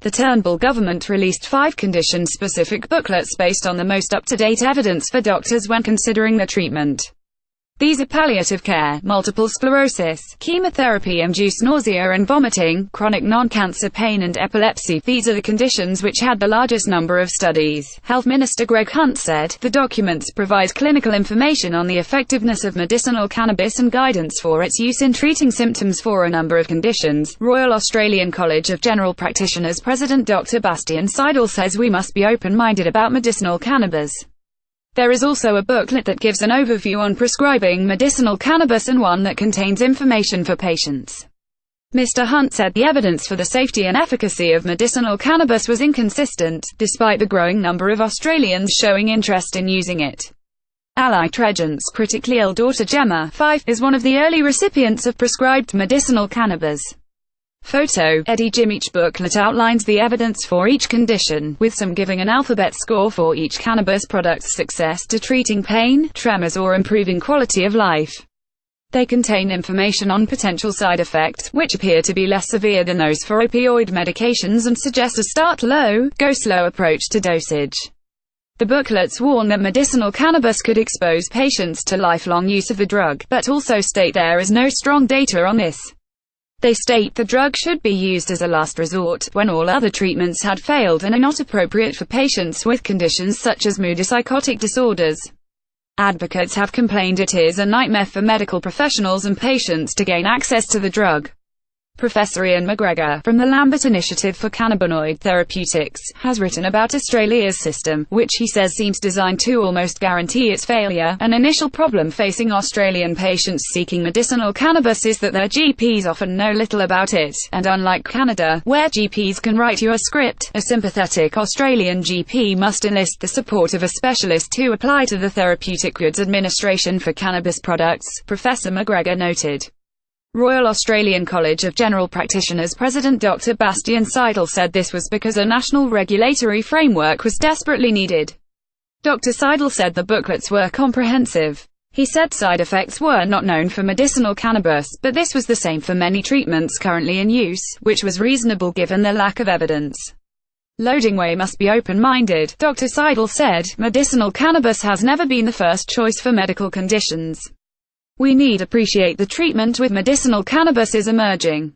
The Turnbull government released 5 condition-specific booklets based on the most up-to-date evidence for doctors when considering the treatment. These are palliative care, multiple sclerosis, chemotherapy-induced nausea and vomiting, chronic non-cancer pain and epilepsy. These are the conditions which had the largest number of studies. Health Minister Greg Hunt said, the documents provide clinical information on the effectiveness of medicinal cannabis and guidance for its use in treating symptoms for a number of conditions. Royal Australian College of General Practitioners President Dr. Bastian Seidel says we must be open-minded about medicinal cannabis. There is also a booklet that gives an overview on prescribing medicinal cannabis and one that contains information for patients. Mr. Hunt said the evidence for the safety and efficacy of medicinal cannabis was inconsistent, despite the growing number of Australians showing interest in using it. Ali Tregent's critically ill daughter Gemma, 5, is one of the early recipients of prescribed medicinal cannabis. Photo, Eddie Jim. Each booklet outlines the evidence for each condition, with some giving an alphabet score for each cannabis product's success to treating pain, tremors or improving quality of life. They contain information on potential side effects, which appear to be less severe than those for opioid medications and suggest a start low, go slow approach to dosage. The booklets warn that medicinal cannabis could expose patients to lifelong use of the drug, but also state there is no strong data on this. They state the drug should be used as a last resort, when all other treatments had failed and are not appropriate for patients with conditions such as mood or psychotic disorders. Advocates have complained it is a nightmare for medical professionals and patients to gain access to the drug. Professor Ian McGregor, from the Lambert Initiative for Cannabinoid Therapeutics, has written about Australia's system, which he says seems designed to almost guarantee its failure. An initial problem facing Australian patients seeking medicinal cannabis is that their GPs often know little about it, and unlike Canada, where GPs can write you a script, a sympathetic Australian GP must enlist the support of a specialist to apply to the Therapeutic Goods Administration for cannabis products, Professor McGregor noted. Royal Australian College of General Practitioners President Dr. Bastian Seidel said this was because a national regulatory framework was desperately needed. Dr. Seidel said the booklets were comprehensive. He said side effects were not known for medicinal cannabis, but this was the same for many treatments currently in use, which was reasonable given the lack of evidence. Loading way must be open-minded, Dr. Seidel said. Medicinal cannabis has never been the first choice for medical conditions. We need appreciate the treatment with medicinal cannabis is emerging.